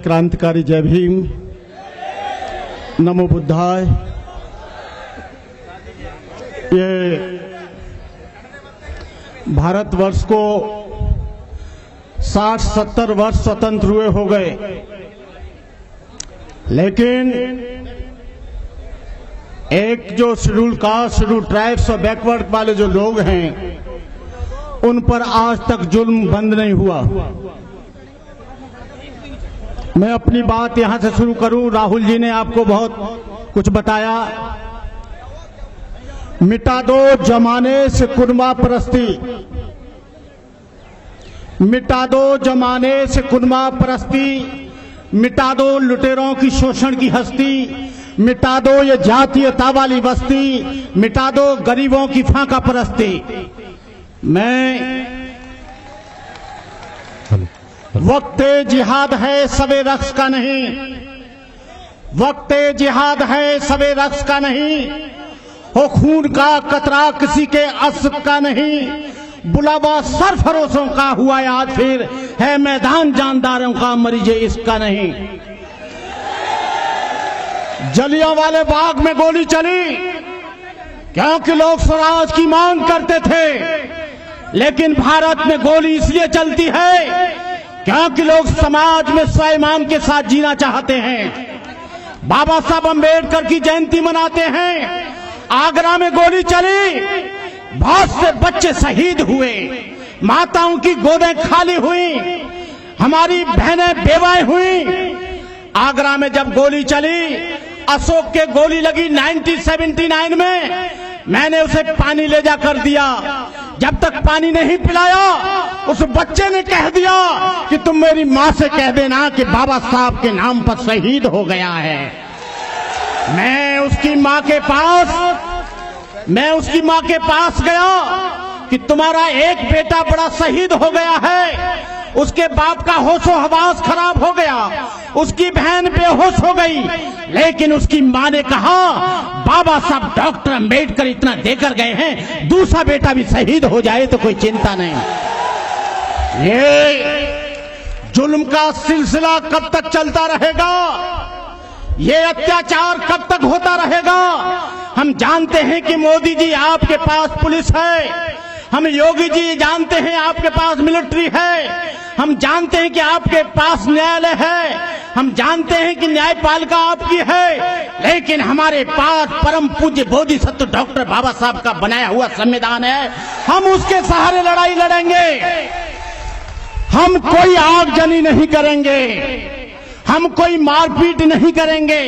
क्रांतिकारी जय भीम, नमो बुद्धाय। ये भारतवर्ष को 60-70 वर्ष स्वतंत्र हुए हो गए, लेकिन एक जो शेड्यूल कास्ट, शेड्यूल ट्राइब्स और बैकवर्ड वाले जो लोग हैं, उन पर आज तक जुल्म बंद नहीं हुआ। मैं अपनी बात यहां से शुरू करूं। राहुल जी ने आपको बहुत कुछ बताया। मिटा दो जमाने से कुनबा परस्ती, मिटा दो जमाने से कुनबा परस्ती, मिटा दो लुटेरों की शोषण की हस्ती, मिटा दो ये जातीयता वाली बस्ती, मिटा दो गरीबों की फांका परस्ती। वक्त जिहाद है सबे रक्स का नहीं, वक्त जिहाद है सबे रक्स का नहीं, हो खून का कतरा किसी के अस्र का नहीं, बुलावा सरफरोशों का हुआ आज फिर है मैदान जानदारों का मरीजे इसका नहीं। जलियांवाले बाग में गोली चली क्योंकि लोग स्वराज की मांग करते थे, लेकिन भारत में गोली इसलिए चलती है क्योंकि लोग समाज में स्वाभिमान के साथ जीना चाहते हैं। बाबा साहब अम्बेडकर की जयंती मनाते हैं। आगरा में गोली चली, बहुत से बच्चे शहीद हुए, माताओं की गोदें खाली हुई, हमारी बहनें बेवाएं हुई। आगरा में जब गोली चली, अशोक के गोली लगी 1979 में, मैंने उसे पानी ले जाकर दिया। जब तक पानी नहीं पिलाया, उस बच्चे ने कह दिया कि तुम मेरी मां से कह देना कि बाबा साहब के नाम पर शहीद हो गया है। मैं उसकी मां के पास गया कि तुम्हारा एक बेटा बड़ा शहीद हो गया है। उसके बाप का होशो हवास खराब हो गया, उसकी बहन बेहोश हो गई, लेकिन उसकी मां ने कहा बाबा साहब डॉक्टर अम्बेडकर इतना देकर गए हैं, दूसरा बेटा भी शहीद हो जाए तो कोई चिंता नहीं। ये जुल्म का सिलसिला कब तक चलता रहेगा? ये अत्याचार कब तक होता रहेगा? हम जानते हैं कि मोदी जी आपके पास पुलिस है, हम योगी जी जानते हैं आपके पास मिलिट्री है, हम जानते हैं कि आपके पास न्यायालय है, हम जानते हैं कि न्यायपालिका आपकी है, लेकिन हमारे पास परम पूज्य बोधिसत्व डॉक्टर बाबा साहब का बनाया हुआ संविधान है। हम उसके सहारे लड़ाई लड़ेंगे। हम कोई आगजनी नहीं करेंगे, हम कोई मारपीट नहीं करेंगे,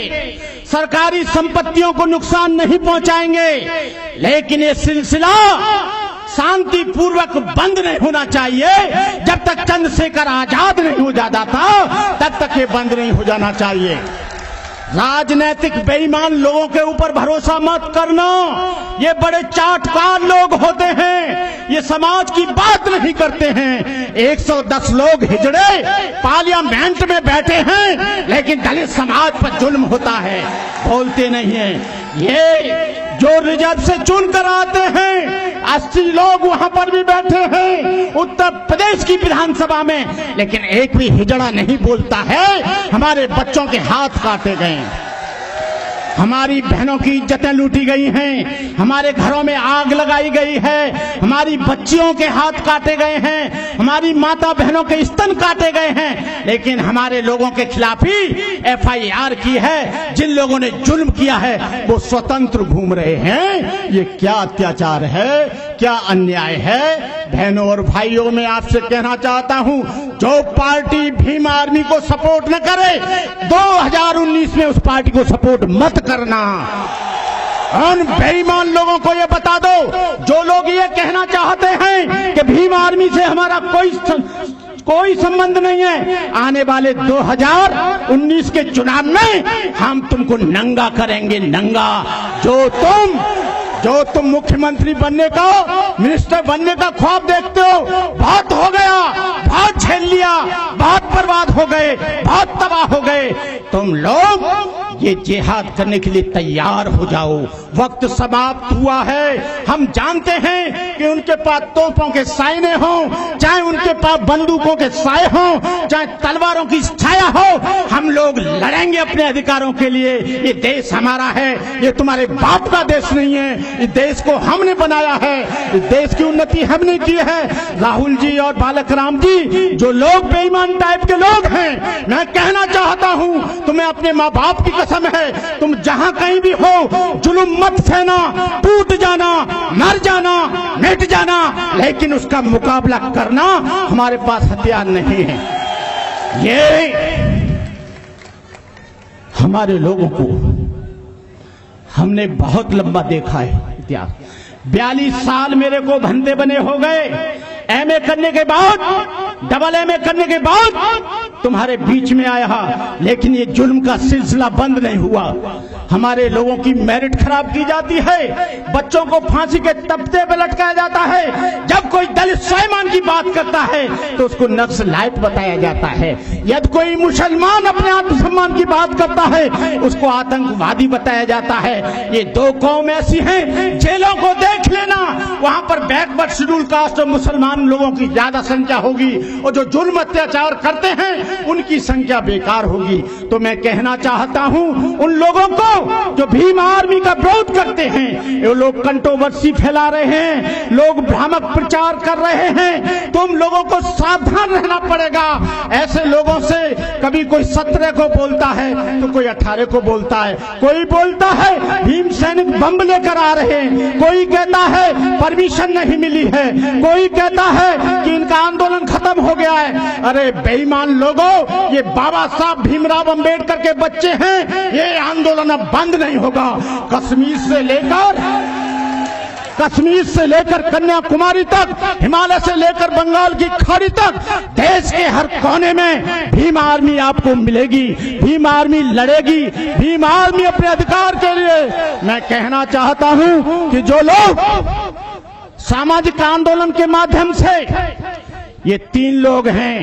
सरकारी संपत्तियों को नुकसान नहीं पहुंचाएंगे, लेकिन ये सिलसिला शांतिपूर्वक बंद नहीं होना चाहिए। जब तक चंद्रशेखर आजाद नहीं हो जाता था, तब तक ये बंद नहीं हो जाना चाहिए। राजनीतिक बेईमान लोगों के ऊपर भरोसा मत करना। ये बड़े चाटकार लोग होते हैं, ये समाज की बात नहीं करते हैं। 110 लोग हिजड़े पार्लियामेंट में बैठे हैं, लेकिन दलित समाज पर जुल्म होता है, बोलते नहीं हैं। ये जो रिजर्व से चुनकर आते हैं, 80 लोग वहां पर भी बैठे हैं उत्तर प्रदेश की विधानसभा में, लेकिन एक भी हिजड़ा नहीं बोलता है। हमारे बच्चों के हाथ काटे गए, हमारी बहनों की इज्जतें लूटी गई हैं, हमारे घरों में आग लगाई गई है, हमारी बच्चियों के हाथ काटे गए हैं, हमारी माता बहनों के स्तन काटे गए हैं, लेकिन हमारे लोगों के खिलाफ ही FIR की है। जिन लोगों ने जुल्म किया है वो स्वतंत्र घूम रहे हैं। ये क्या अत्याचार है, क्या अन्याय है? बहनों और भाइयों, मैं आपसे कहना चाहता हूं, जो पार्टी भीम आर्मी को सपोर्ट न करे, 2019 में उस पार्टी को सपोर्ट मत करना। उन बेईमान लोगों को ये बता दो, जो लोग ये कहना चाहते हैं कि भीम आर्मी से हमारा कोई संबंध नहीं है, आने वाले 2019 के चुनाव में हम तुमको नंगा करेंगे, नंगा। जो तुम मुख्यमंत्री बनने का, मिनिस्टर बनने का ख्वाब देखते हो, बहुत हो गया, बहुत झेल लिया, बहुत बर्बाद हो गए, बहुत तबाह हो गए। तुम लोग ये जिहाद करने के लिए तैयार हो जाओ, वक्त समाप्त हुआ है। हम जानते हैं कि उनके पास तोपों के साइने हों, चाहे उनके पास बंदूकों के साए हों, चाहे तलवारों की छाया हो, हम लोग लड़ेंगे अपने अधिकारों के लिए। ये देश हमारा है, ये तुम्हारे बाप का देश नहीं है। इस देश को हमने बनाया है, इस देश की उन्नति हमने की है। राहुल जी और बालक राम जी, जो लोग बेईमान टाइप के लोग हैं, मैं कहना चाहता हूं, तुम्हें अपने माँ बाप की कसम है, तुम जहां कहीं भी हो जुल्म मत सहना, टूट जाना, मर जाना, मिट जाना, लेकिन उसका मुकाबला करना हमारे पास हथियार नहीं है। ये हमारे लोगों को हमने बहुत लंबा देखा है इतिहास। 42 साल मेरे को धंधे बने हो गए, एमए करने के बाद, डबल एमए करने के बाद तुम्हारे बीच में आया, लेकिन ये जुल्म का सिलसिला बंद नहीं हुआ। हमारे लोगों की मेरिट खराब की जाती है, बच्चों को फांसी के तख्ते पे लटकाया जाता है। जब कोई दलित स्वाभिमान की बात करता है तो उसको नक्सलाइट बताया जाता है। यदि कोई मुसलमान अपने आत्मसम्मान की बात करता है उसको आतंकवादी बताया जाता है। ये दो कौम ऐसी हैं, जेलों को देख लेना, वहां पर बैकवर्ड शेड्यूल कास्ट और मुसलमान लोगों की ज्यादा संख्या होगी, और जो जुल्म अत्याचार करते हैं उनकी संख्या बेकार होगी। तो मैं कहना चाहता हूं उन लोगों को जो भीम आर्मी का विरोध करते हैं, ये लोग कंट्रोवर्सी फैला रहे हैं, लोग भ्रामक प्रचार कर रहे हैं, तुम लोगों को सावधान रहना पड़ेगा। ऐसे लोगों से कभी कोई 17 को बोलता है तो कोई 18 को बोलता है, कोई बोलता है भीम सैनिक बम लेकर आ रहे हैं, कोई कहता है परमिशन नहीं मिली है, कोई कहता है कि इनका आंदोलन खत्म हो गया है। अरे बेईमान लोगों, ये बाबा साहब भीमराव अंबेडकर के बच्चे हैं, ये आंदोलन अब बंद नहीं होगा। कश्मीर से लेकर कन्याकुमारी तक, हिमालय से लेकर बंगाल की खाड़ी तक, देश के हर कोने में भीम आर्मी आपको मिलेगी, भीम आर्मी लड़ेगी, भीम आर्मी अपने अधिकार के लिए। मैं कहना चाहता हूं कि जो लोग सामाजिक आंदोलन के माध्यम से, ये 3 लोग हैं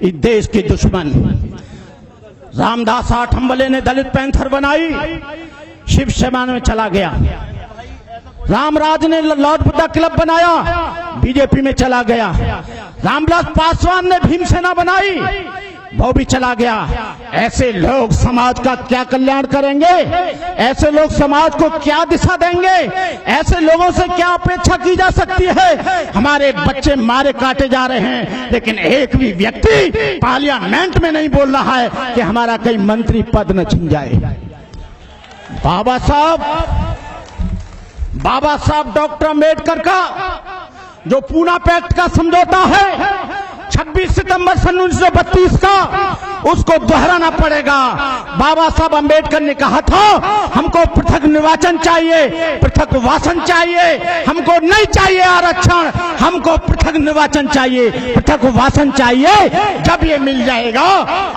इस देश के दुश्मन। रामदास आठवले ने दलित पैंथर बनाई, शिवसेना में चला गया। रामराज ने लॉर्ड बुद्धा क्लब बनाया, बीजेपी में चला गया। रामविलास पासवान ने भीमसेना बनाई, वो भी चला गया। ऐसे लोग समाज का क्या कल्याण करेंगे? ऐसे लोग समाज को क्या दिशा देंगे? ऐसे लोगों से क्या अपेक्षा की जा सकती है? हमारे बच्चे मारे काटे जा रहे हैं, लेकिन एक भी व्यक्ति पार्लियामेंट में नहीं बोल रहा है कि हमारा कई मंत्री पद न छिन जाए। बाबा साहब डॉक्टर अम्बेडकर का जो पूना पैक्ट का समझौता है 26 सितंबर सन 1932 का, उसको दोहराना पड़ेगा। बाबा साहब अम्बेडकर ने कहा था हमको पृथक निर्वाचन चाहिए, पृथक वासन चाहिए, हमको नहीं चाहिए आरक्षण, हमको पृथक निर्वाचन चाहिए, पृथक वासन चाहिए। जब ये मिल जाएगा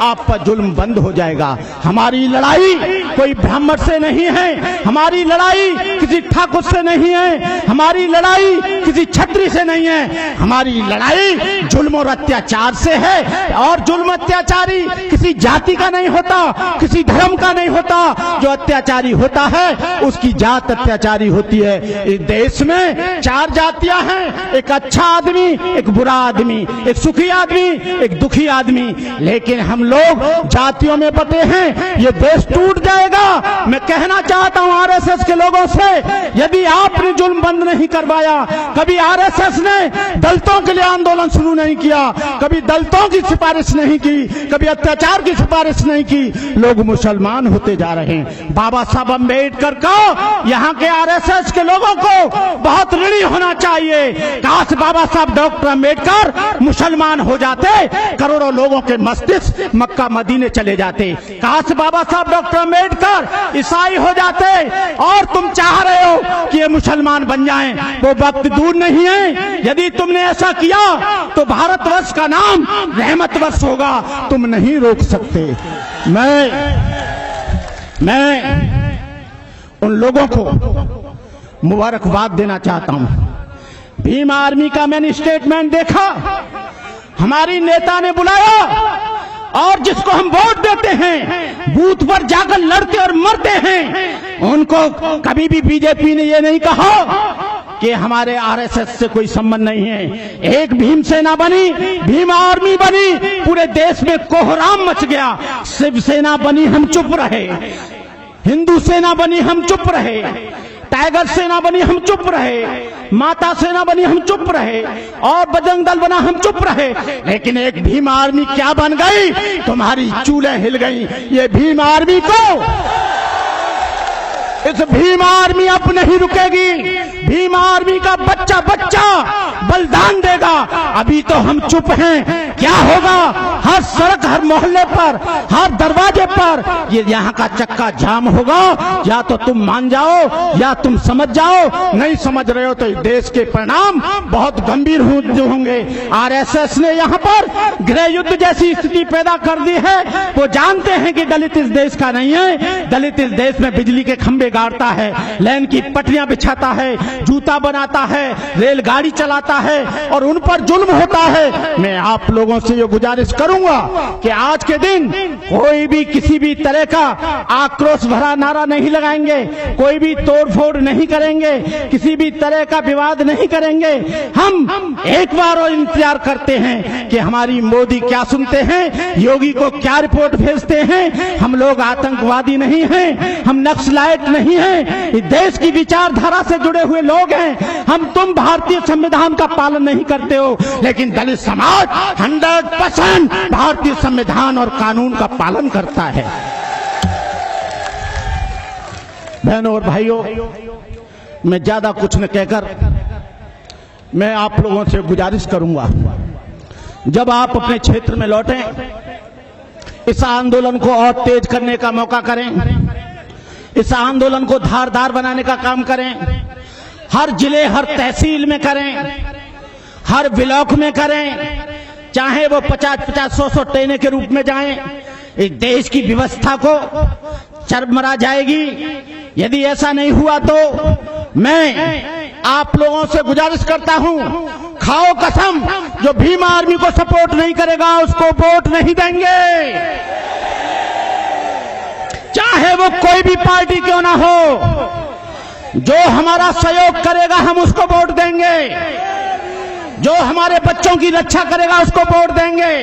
आप पर जुल्म बंद हो जाएगा। हमारी लड़ाई कोई ब्राह्मण से नहीं है, हमारी लड़ाई किसी ठाकुर से नहीं है, हमारी लड़ाई किसी छत्री से नहीं है, हमारी लड़ाई जुल्म और अत्याचार से है। और जुल्म अत्याचारी किसी जाति का नहीं होता, किसी धर्म का नहीं होता। जो अत्याचारी होता है उसकी जात अत्याचारी होती है। इस देश में 4 जातियां हैं, एक अच्छा आदमी, एक बुरा आदमी, एक सुखी आदमी, एक दुखी आदमी, लेकिन हम लोग जातियों में बटे हैं। ये देश टूट जाएगा। मैं कहना चाहता हूं आरएसएस के लोगों से, यदि आपने जुल्म बंद नहीं करवाया, कभी आरएसएस ने दलितों के लिए आंदोलन शुरू नहीं किया, कभी दलितों की सिफारिश नहीं की, कभी अत्याचार की सिफारिश नहीं की, लोग मुसलमान होते जा रहे हैं। बाबा साहब अम्बेडकर का यहाँ के आरएसएस के लोगों को बहुत ऋणी होना चाहिए। काश बाबा साहब डॉक्टर अम्बेडकर मुसलमान हो जाते, करोड़ों लोगों के मस्तिष्क मक्का मदीने चले जाते। काश बाबा साहब डॉक्टर अम्बेडकर ईसाई हो जाते, और तुम चाह रहे हो कि ये मुसलमान बन जाएं, वो वक्त दूर नहीं है। यदि तुमने ऐसा किया तो भारतवर्ष का नाम रहमत वर्ष होगा, तुम नहीं रोक सकते। मैं उन लोगों को मुबारकबाद देना चाहता हूं। भीम आर्मी का मैंने स्टेटमेंट देखा, हमारी नेता ने बुलाया और जिसको हम वोट देते हैं, बूथ पर जाकर लड़ते और मरते हैं, उनको कभी भी बीजेपी ने ये नहीं कहा कि हमारे आरएसएस से कोई संबंध नहीं है। एक भीम सेना बनी, भीम आर्मी बनी, पूरे देश में कोहराम मच गया। शिवसेना बनी, हम चुप रहे। हिंदू सेना बनी, हम चुप रहे। टाइगर सेना बनी, हम चुप रहे। माता सेना बनी, हम चुप रहे। और बजरंग दल बना, हम चुप रहे। लेकिन एक भीम आर्मी क्या बन गई? तुम्हारी चूल्हे हिल गई। ये भीम आर्मी को, इस भीम आर्मी अब नहीं रुकेगी। भीम आर्मी का बच्चा बच्चा बलिदान देगा। अभी तो हम चुप हैं। क्या होगा? हर सड़क, हर मोहल्ले पर, हर दरवाजे पर ये यहाँ का चक्का जाम होगा। या तो तुम मान जाओ या तुम समझ जाओ। नहीं समझ रहे हो तो देश के परिणाम बहुत गंभीर होंगे। आरएसएस ने यहाँ पर गृह युद्ध जैसी स्थिति पैदा कर दी है। वो जानते हैं कि दलित इस देश का नहीं है। दलित इस देश में बिजली के खंभे गाड़ता है, लाइन की पटरियां बिछाता है, जूता बनाता है, रेलगाड़ी चलाता है और उन पर जुल्म होता है। मैं आप लोगों से ये गुजारिश करूंगा कि आज के दिन कोई भी किसी भी तरह का आक्रोश भरा नारा नहीं लगाएंगे, कोई भी तोड़फोड़ नहीं करेंगे, किसी भी तरह का विवाद नहीं करेंगे। हम एक बार और इंतजार करते हैं कि हमारी मोदी क्या सुनते हैं, योगी को क्या रिपोर्ट भेजते हैं। हम लोग आतंकवादी नहीं हैं, हम नक्सलाइट नहीं हैं, इस देश की विचारधारा से जुड़े हुए लोग हैं। तुम भारतीय संविधान का पालन नहीं करते हो, लेकिन दलित समाज 100% भारतीय संविधान और कानून का पालन करता है। बहनों और भाइयों, मैं ज्यादा कुछ न कहकर मैं आप लोगों से गुजारिश करूंगा, जब आप अपने क्षेत्र में लौटें, इस आंदोलन को और तेज करने का मौका करें, इस आंदोलन को धारदार बनाने का काम करें। हर जिले, हर तहसील में करें, हर ब्लॉक में करें, चाहे वो 50-50, 100-100 टेने के रूप में जाएं। इस देश की व्यवस्था को चरमरा जाएगी। यदि ऐसा नहीं हुआ तो मैं आप लोगों से गुजारिश करता हूं, खाओ कसम, जो भीम आर्मी को सपोर्ट नहीं करेगा उसको वोट नहीं देंगे, चाहे वो कोई भी पार्टी क्यों ना हो। जो हमारा सहयोग करेगा हम उसको वोट देंगे, जो हमारे बच्चों की रक्षा करेगा उसको वोट देंगे।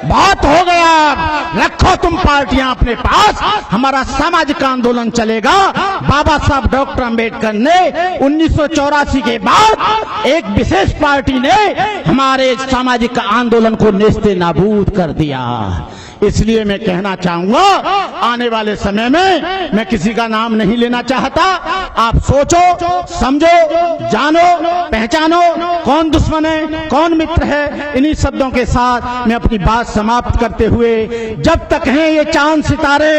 बहुत हो गया, रखो तुम पार्टियां अपने पास, हमारा सामाजिक आंदोलन चलेगा। बाबा साहब डॉक्टर अंबेडकर ने 1984 के बाद एक विशेष पार्टी ने हमारे सामाजिक आंदोलन को नेस्ते नाबूद कर दिया। इसलिए मैं कहना चाहूंगा, आने वाले समय में मैं किसी का नाम नहीं लेना चाहता। आप सोचो, समझो, जानो, पहचानो कौन दुश्मन है, कौन मित्र है। इन्हीं शब्दों के साथ मैं अपनी बात समाप्त करते हुए, जब तक हैं ये चांद सितारे,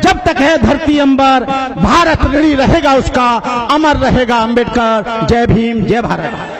जब तक है धरती अंबर, भारत ऋणी रहेगा उसका, अमर रहेगा अंबेडकर। जय भीम, जय भारत।